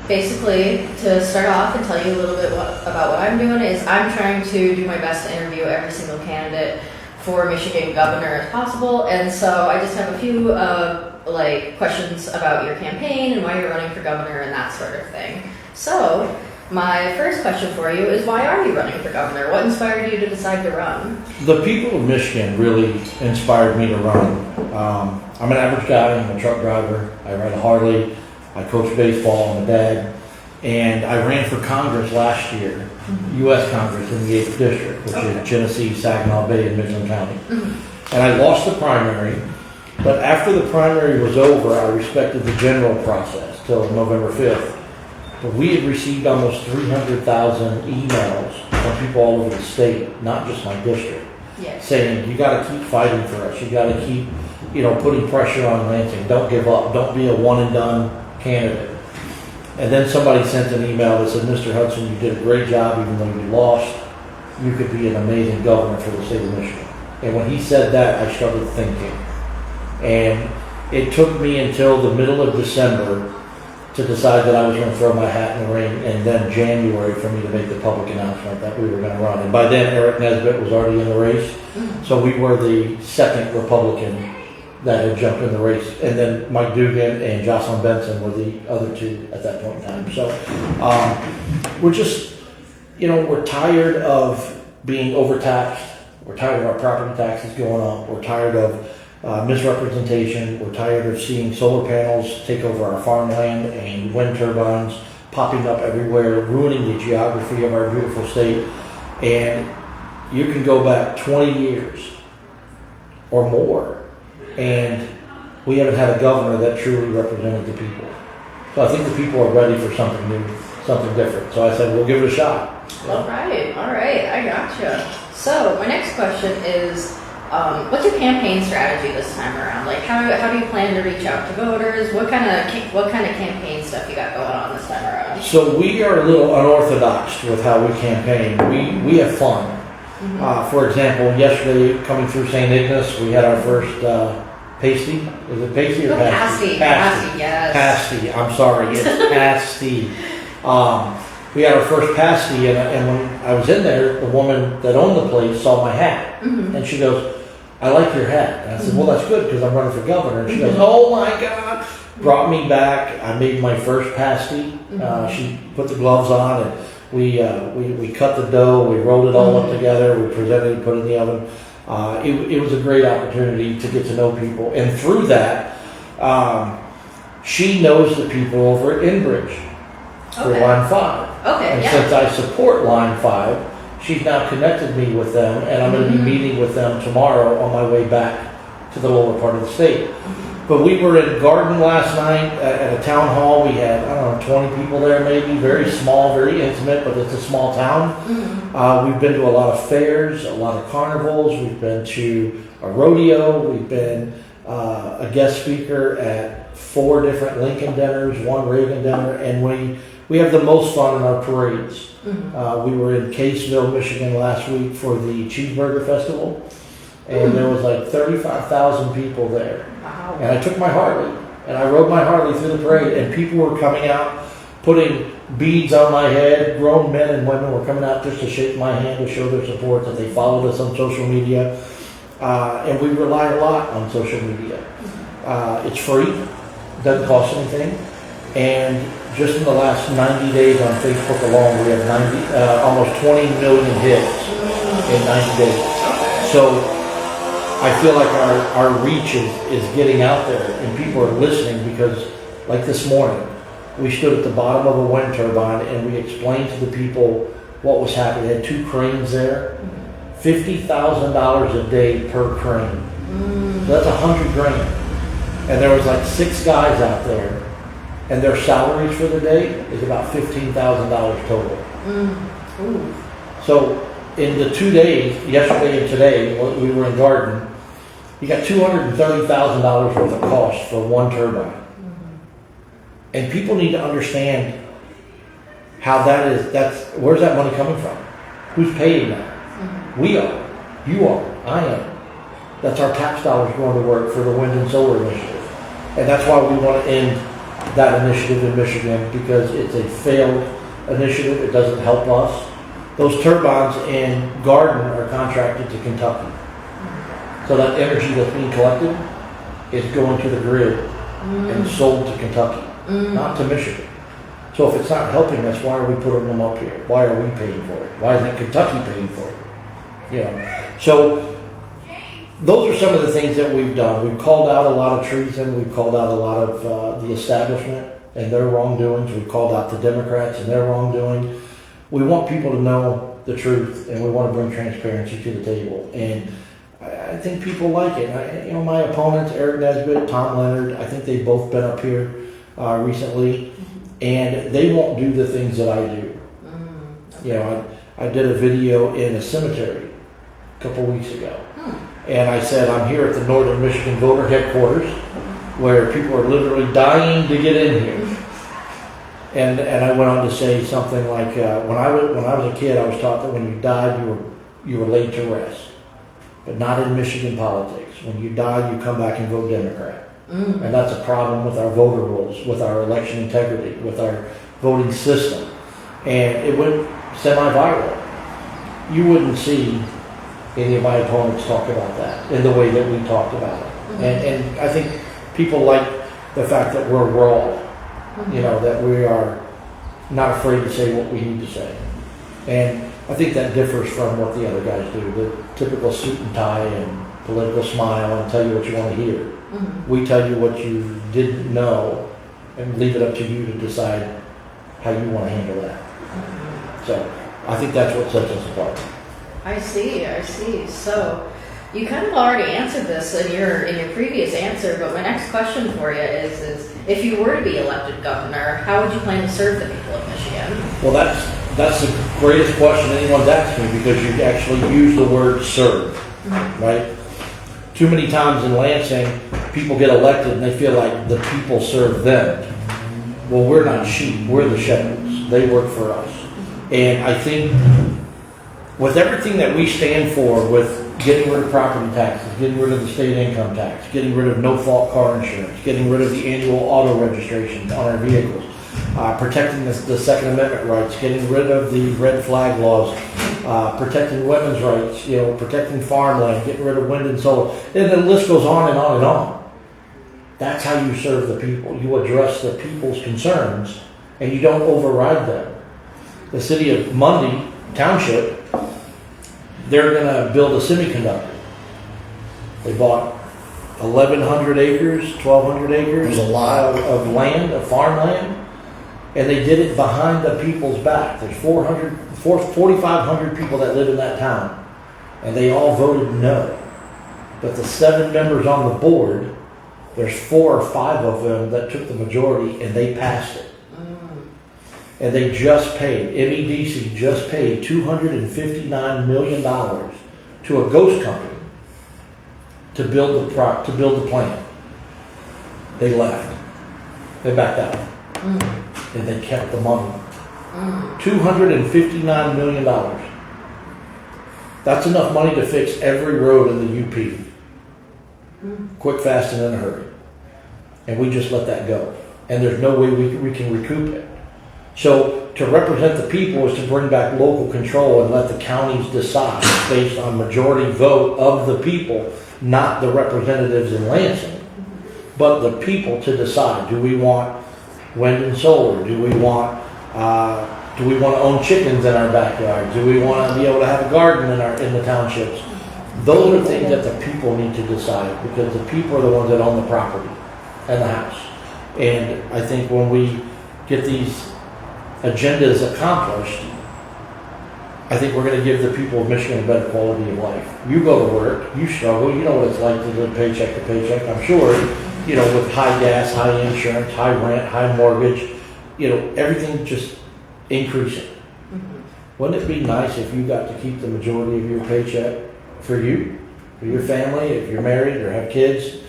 basically, to start off and tell you a little bit about what I'm doing is I'm trying to do my best to interview every single candidate for Michigan governor as possible. And so I just have a few questions about your campaign and why you're running for governor and that sort of thing. So my first question for you is, why are you running for governor? What inspired you to decide to run? The people of Michigan really inspired me to run. I'm an average guy. I'm a truck driver. I ride a Harley. I coach baseball. I'm a dad. And I ran for Congress last year, U.S. Congress in the 8th District, which is Genesee, Saginaw Bay, and Midland County. And I lost the primary. But after the primary was over, I respected the general process till November 5th. But we had received almost 300,000 emails from people all over the state, not just my district, saying, you got to keep fighting for us. You got to keep, putting pressure on Lansing. Don't give up. Don't be a one and done candidate. And then somebody sent an email that said, Mr. Hudson, you did a great job, even though you lost. You could be an amazing governor for the state of Michigan. And when he said that, I started thinking. And it took me until the middle of December to decide that I was going to throw my hat in the ring, and then January for me to make the public announcement that we were going to run. And by then, Eric Nesbitt was already in the race. So we were the second Republican that had jumped in the race. And then Mike Dugan and Jocelyn Benson were the other two at that point in time. So we're just, we're tired of being overtaxed. We're tired of our property taxes going up. We're tired of misrepresentation. We're tired of seeing solar panels take over our farmland and wind turbines popping up everywhere, ruining the geography of our beautiful state. And you can go back 20 years or more, and we haven't had a governor that truly represented the people. So I think the people are ready for something new, something different. So I said, we'll give it a shot. All right, I gotcha. So my next question is, what's your campaign strategy this time around? Like, how do you plan to reach out to voters? What kind of campaign stuff you got going on this time around? So we are a little unorthodox with how we campaign. We have fun. For example, yesterday coming through St. Ignace, we had our first pasty. Is it pasty or pasty? Pasty, yes. Pasty. I'm sorry, it's pasty. We had our first pasty, and when I was in there, the woman that owned the place saw my hat, and she goes, I like your hat. And I said, well, that's good because I'm running for governor. And she goes, oh my God. Brought me back. I made my first pasty. She put the gloves on, and we cut the dough. We rolled it all up together. We presented it, put it in the oven. It was a great opportunity to get to know people. And through that, she knows the people over at Enbridge for Line 5. And since I support Line 5, she's now connected me with them, and I'm going to be meeting with them tomorrow on my way back to the lower part of the state. But we were in Garden last night at a town hall. We had, 20 people there maybe, very small, very intimate, but it's a small town. We've been to a lot of fairs, a lot of carnivals. We've been to a rodeo. We've been a guest speaker at 4 different Lincoln dinners, 1 Reagan dinner, and we have the most fun in our parades. We were in Caseville, Michigan last week for the Cheeseburger Festival, and there was like 35,000 people there. Wow. And I took my Harley, and I rode my Harley through the parade, and people were coming out, putting beads on my head. Grown men and women were coming out just to shake my hand to show their support, that they followed us on social media. And we rely a lot on social media. It's free, it doesn't cost anything, and just in the last 90 days on Facebook alone, we have almost 20 million hits in 90 days. So I feel like our reach is getting out there, and people are listening because, like this morning, we stood at the bottom of a wind turbine and we explained to the people what was happening. They had 2 cranes there, $50,000 a day per crane. So that's $100,000. And there was like 6 guys out there, and their salaries for the day is about $15,000 total. So in the 2 days, yesterday and today, we were in Garden, you got $230,000 worth of cost for 1 turbine. And people need to understand how where's that money coming from? Who's paying that? We are. You are. I am. That's our tax dollars going to work for the wind and solar initiative. And that's why we want to end that initiative in Michigan because it's a failed initiative. It doesn't help us. Those turbines in Garden are contracted to Kentucky. So that energy that's being collected is going to the grid and sold to Kentucky, not to Michigan. So if it's not helping us, why are we putting them up here? Why are we paying for it? Why isn't Kentucky paying for it? You know. So those are some of the things that we've done. We've called out a lot of treason. We've called out a lot of the establishment and their wrongdoings. We've called out the Democrats and their wrongdoing. We want people to know the truth, and we want to bring transparency to the table. And I think people like it. My opponents, Eric Nesbitt, Tom Leonard, I think they've both been up here recently, and they won't do the things that I do. I did a video in a cemetery a couple weeks ago, and I said I'm here at the Northern Michigan voter headquarters, where people are literally dying to get in here. And I went on to say something like, when I was a kid, I was taught that when you died, you were laid to rest. But not in Michigan politics. When you die, you come back and vote Democrat. And that's a problem with our voter rolls, with our election integrity, with our voting system. And it went semi-viral. You wouldn't see any of my opponents talk about that in the way that we talked about it. And I think people like the fact that we're raw, that we are not afraid to say what we need to say. And I think that differs from what the other guys do, the typical suit and tie and political smile and tell you what you want to hear. We tell you what you didn't know and leave it up to you to decide how you want to handle that. So I think that's what sets us apart. I see. So you kind of already answered this in your previous answer, but my next question for you is if you were to be elected governor, how would you plan to serve the people of Michigan? Well, that's the greatest question anyone's asked me, because you actually use the word serve, right? Too many times in Lansing, people get elected and they feel like the people serve them. Well, we're not sheep, we're the shepherds. They work for us. And I think with everything that we stand for, with getting rid of property taxes, getting rid of the state income tax, getting rid of no-fault car insurance, getting rid of the annual auto registration on our vehicles, protecting the Second Amendment rights, getting rid of the red flag laws, protecting women's rights, protecting farmland, getting rid of wind and solar, and the list goes on and on and on. That's how you serve the people. You address the people's concerns, and you don't override them. The city of Mundy Township, they're going to build a semiconductor. They bought 1,100 acres, 1,200 acres of land, of farmland, and they did it behind the people's back. There's 4,500 people that live in that town, and they all voted no. But the 7 members on the board, there's 4 or 5 of them that took the majority, and they passed it. And they just paid, MEDC just paid $259 million to a ghost company to build the plant. They left. They backed out. And they kept the money. $259 million. That's enough money to fix every road in the UP. Quick, fast, and in a hurry. And we just let that go. And there's no way we can recoup it. So to represent the people is to bring back local control and let the counties decide based on majority vote of the people, not the representatives in Lansing, but the people to decide. Do we want wind and solar? Do we want to own chickens in our backyard? Do we want to be able to have a garden in the townships? Those are things that the people need to decide, because the people are the ones that own the property and the house. And I think when we get these agendas accomplished, I think we're going to give the people of Michigan a better quality of life. You go to work, you struggle, you know what it's like to live paycheck to paycheck. I'm sure, with high gas, high insurance, high rent, high mortgage, everything just increasing. Wouldn't it be nice if you got to keep the majority of your paycheck for you, for your family? If you're married or have kids,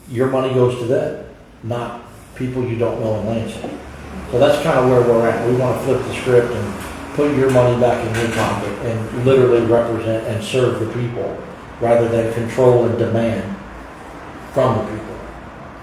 your money goes to them, not people you don't know in Lansing. So that's kind of where we're at. We want to flip the script and put your money back in your pocket and literally represent and serve the people rather than control and demand from the people.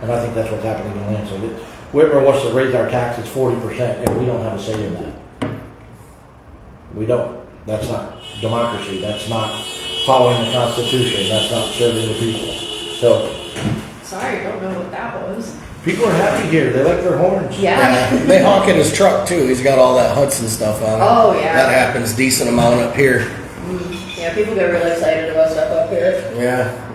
And I think that's what's happening in Lansing. Whitmer wants to raise our taxes 40%, and we don't have a say in that. We don't. That's not democracy. That's not following the Constitution. That's not serving the people. So, sorry, I don't know what that was. people are happy here. They like their horns. Yeah. They honk in his truck too. He's got all that Hudson stuff on it. Oh, yeah. That happens decent amount up here. Yeah, people get really excited about stuff up here. Yeah.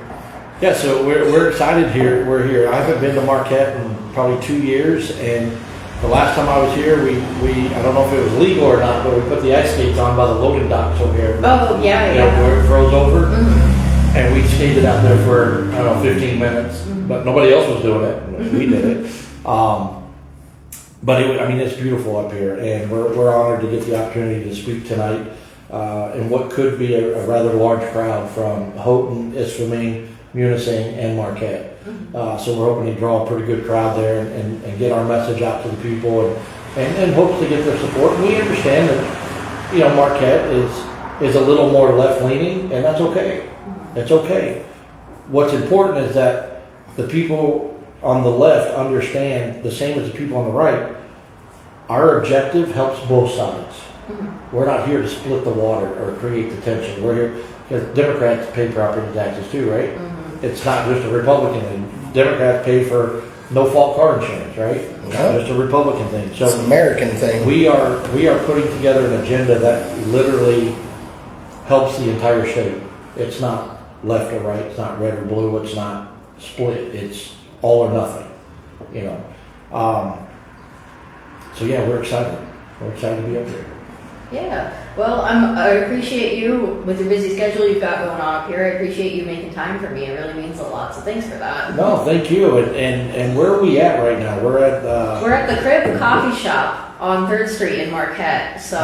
Yeah, so we're excited here. We're here. I haven't been to Marquette in probably 2 years, and the last time I was here, we I don't know if it was legal or not, but we put the ice skates on by the loading docks over here. Oh, yeah, yeah. Where it froze over, and we skated out there for, I don't know, 15 minutes, but nobody else was doing it. We did it. But I mean, it's beautiful up here, and we're honored to get the opportunity to speak tonight in what could be a rather large crowd from Houghton, Isfaming, Munising, and Marquette. So we're hoping to draw a pretty good crowd there and get our message out to the people and hopes to get their support. And we understand that, you know, Marquette is a little more left-leaning, and that's okay. It's okay. What's important is that the people on the left understand, the same as the people on the right, our objective helps both sides. We're not here to split the water or create the tension. We're here because Democrats pay property taxes too, right? It's not just a Republican thing. Democrats pay for no-fault car insurance, right? It's not just a Republican thing. So It's an American thing. we are putting together an agenda that literally helps the entire state. It's not left or right. It's not red or blue. It's not split. It's all or nothing. You know. So yeah, we're excited. We're excited to be up here. Yeah. Well, I appreciate you with your busy schedule you've got going on up here. I appreciate you making time for me. It really means a lot. So thanks for that. No, thank you. And where are we at right now? We're at the Crib Coffee Shop on 3rd Street in Marquette. So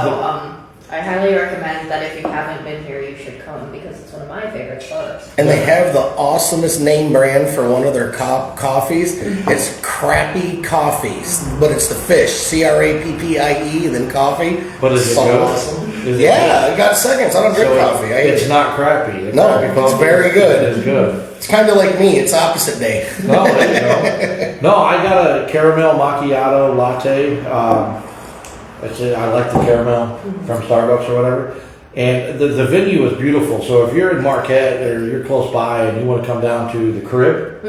I highly recommend that if you haven't been here, you should come because it's one of my favorite spots. And they have the awesomest name brand for one of their coffees. It's Crappy Coffees, but it's the fish, CRAPPIE, then coffee. But is it So good? awesome. Is it Yeah, I got seconds. I don't drink coffee. It's not crappy. No, Crappy it's coffee very good. It's good. It's kind of like me. It's opposite day. No, there you go. No, I got a caramel macchiato latte. I like the caramel from Starbucks or whatever. And the venue is beautiful. So if you're in Marquette or you're close by and you want to come down to the Crib,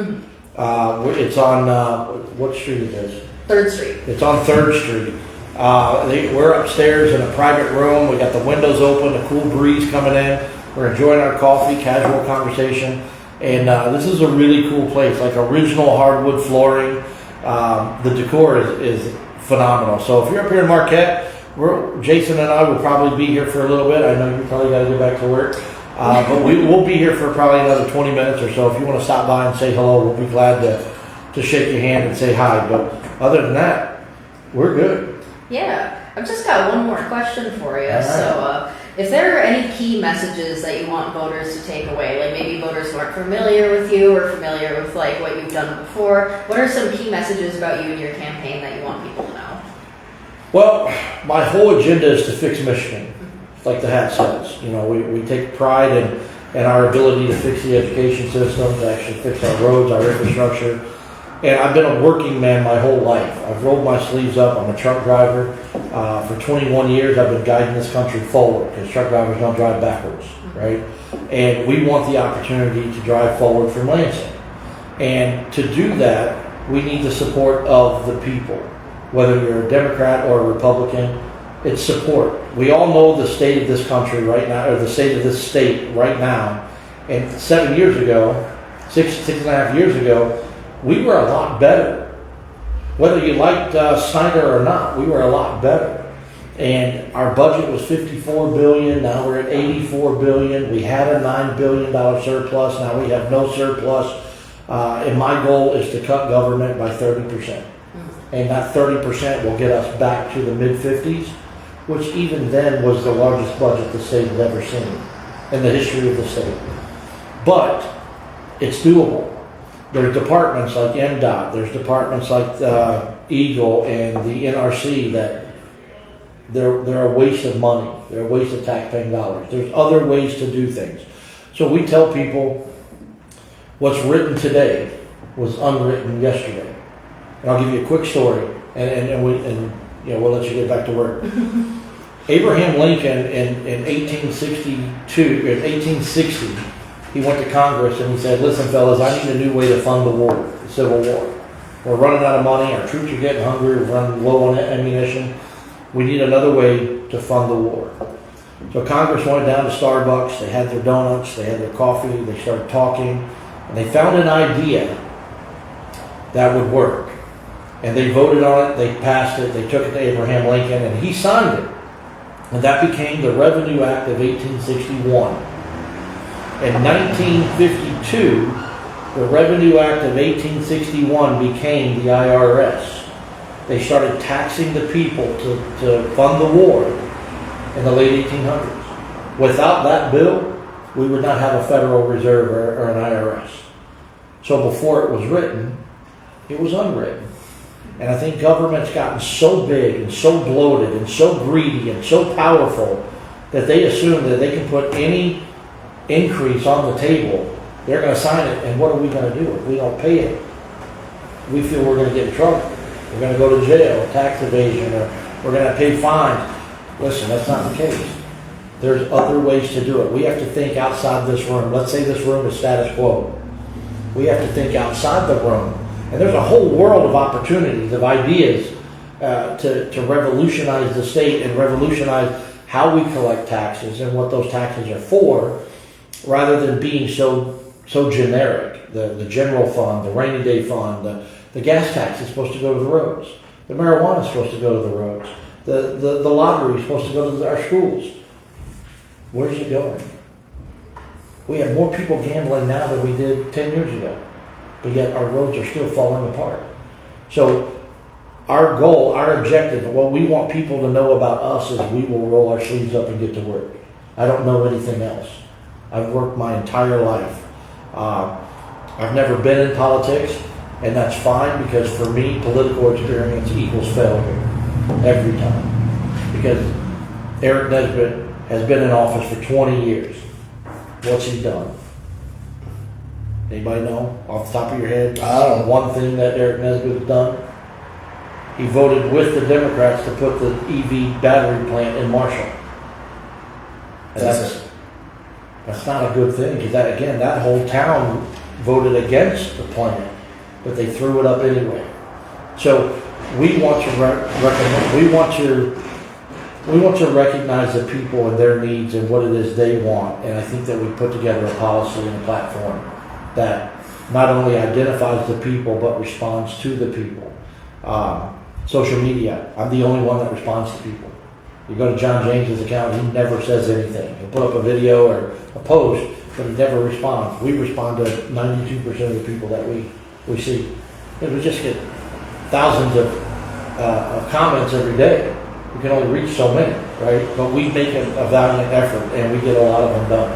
it's on, what street is this? 3rd Street. It's on 3rd Street. We're upstairs in a private room. We got the windows open, a cool breeze coming in. We're enjoying our coffee, casual conversation. And this is a really cool place, like original hardwood flooring. The decor is phenomenal. So if you're up here in Marquette, Jason and I will probably be here for a little bit. I know you probably got to get back to work. But we'll be here for probably another 20 minutes or so. If you want to stop by and say hello, we'll be glad to shake your hand and say hi. But other than that, we're good. Yeah. I've just got one more question for you. All right. So if there are any key messages that you want voters to take away, like maybe voters who aren't familiar with you or familiar with like what you've done before, what are some key messages about you and your campaign that you want people to know? Well, my whole agenda is to fix Michigan, like the hat says. You know, we take pride in our ability to fix the education system, to actually fix our roads, our infrastructure. And I've been a working man my whole life. I've rolled my sleeves up. I'm a truck driver. For 21 years, I've been guiding this country forward because truck drivers don't drive backwards, right? And we want the opportunity to drive forward from Lansing. And to do that, we need the support of the people. Whether you're a Democrat or a Republican, it's support. We all know the state of this country right now, or the state of this state right now. And 7 years ago, six and a half years ago, we were a lot better. Whether you liked Snyder or not, we were a lot better. And our budget was $54 billion. Now we're at $84 billion. We had a $9 billion surplus. Now we have no surplus. And my goal is to cut government by 30%. And that 30% will get us back to the mid-50s, which even then was the largest budget the state has ever seen in the history of the state. But it's doable. There's departments like MDOT, there's departments like Eagle and the NRC that they're a waste of money. They're a waste of taxpaying dollars. There's other ways to do things. So we tell people what's written today was unwritten yesterday. And I'll give you a quick story, and we'll let you get back to work. Abraham Lincoln in 1860, he went to Congress and he said, "Listen, fellas, I need a new way to fund the war, the Civil War. We're running out of money. Our troops are getting hungry. We're running low on ammunition. We need another way to fund the war." So Congress went down to Starbucks. They had their donuts. They had their coffee. They started talking, and they found an idea that would work. And they voted on it. They passed it. They took it to Abraham Lincoln, and he signed it. And that became the Revenue Act of 1861. In 1952, the Revenue Act of 1861 became the IRS. They started taxing the people to fund the war in the late 1800s. Without that bill, we would not have a Federal Reserve or an IRS. So before it was written, it was unwritten. And I think government's gotten so big and so bloated and so greedy and so powerful that they assume that they can put any increase on the table. They're going to sign it, and what are we going to do if we don't pay it? We feel we're going to get in trouble. We're going to go to jail, tax evasion, or we're going to pay fines. Listen, that's not the case. There's other ways to do it. We have to think outside this room. Let's say this room is status quo. We have to think outside the room. And there's a whole world of opportunities, of ideas to revolutionize the state and revolutionize how we collect taxes and what those taxes are for, rather than being so generic. The general fund, the rainy day fund, the gas tax is supposed to go to the roads. The marijuana is supposed to go to the roads. The lottery is supposed to go to our schools. Where's it going? We have more people gambling now than we did 10 years ago, but yet our roads are still falling apart. So our goal, our objective, what we want people to know about us is we will roll our sleeves up and get to work. I don't know anything else. I've worked my entire life. I've never been in politics, and that's fine, because for me, political experience equals failure every time. Because Eric Nesbitt has been in office for 20 years. What's he done? Anybody know off the top of your head? I don't know. One thing that Eric Nesbitt has done? He voted with the Democrats to put the EV battery plant in Marshall. And that's not a good thing, because that whole town voted against the plant, but they threw it up anyway. So we want to recognize the people and their needs and what it is they want. And I think that we put together a policy and a platform that not only identifies the people but responds to the people. Social media, I'm the only one that responds to people. You go to John James's account, he never says anything. He'll put up a video or a post, but he never responds. We respond to 92% of the people that we see. And we just get thousands of comments every day. We can only reach so many, right? But we make a valiant effort, and we get a lot of them done.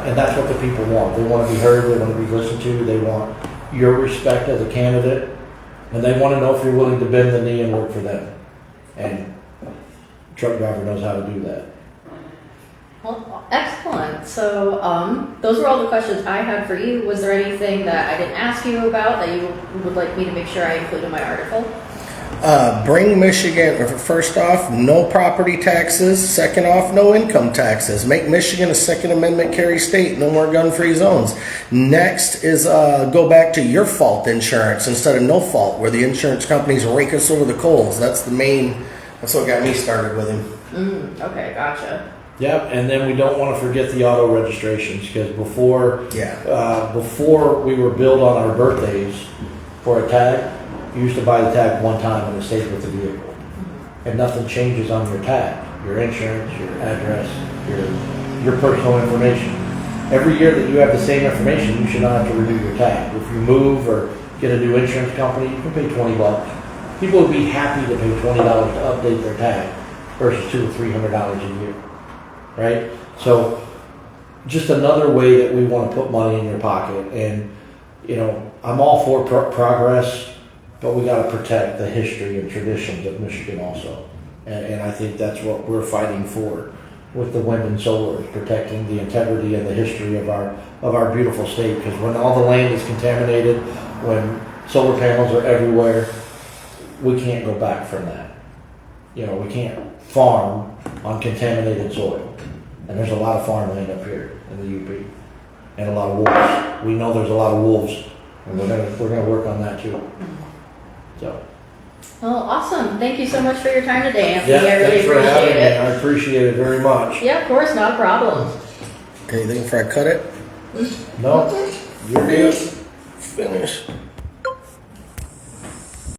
And that's what the people want. They want to be heard. They want to be listened to. They want your respect as a candidate, and they want to know if you're willing to bend the knee and work for them. And truck driver knows how to do that. Well, excellent. So those were all the questions I had for you. Was there anything that I didn't ask you about that you would like me to make sure I include in my article? Bring Michigan, first off, no property taxes. Second off, no income taxes. Make Michigan a Second Amendment carry state. No more gun-free zones. Next is go back to your fault insurance instead of no fault, where the insurance companies rake us over the coals. That's what got me started with him. Okay, gotcha. Yep, and then we don't want to forget the auto registrations, because before we were billed on our birthdays for a tag, you used to buy the tag one time and it stayed with the vehicle. And nothing changes on your tag. Your insurance, your address, your personal information. Every year that you have the same information, you should not have to renew your tag. If you move or get a new insurance company, you can pay $20. People would be happy to pay $20 to update their tag versus $200 or $300 a year, right? So just another way that we want to put money in your pocket. And, I'm all for progress, but we got to protect the history and traditions of Michigan also. And I think that's what we're fighting for with the wind and solar, is protecting the integrity and the history of our beautiful state. Because when all the land is contaminated, when Solar panels are everywhere. We can't go back from that. You know, we can't farm on contaminated soil. And there's a lot of farmland up here in the UP. And a lot of wolves. We know there's a lot of wolves. And we're gonna work on that too. So. Well, awesome. Thank you so much for your time today, Anthony. Yeah, I really thanks for having appreciate me. it. I appreciate it very much. Yeah, of course, not a problem. Anything before I cut it? No, you're good. Finish.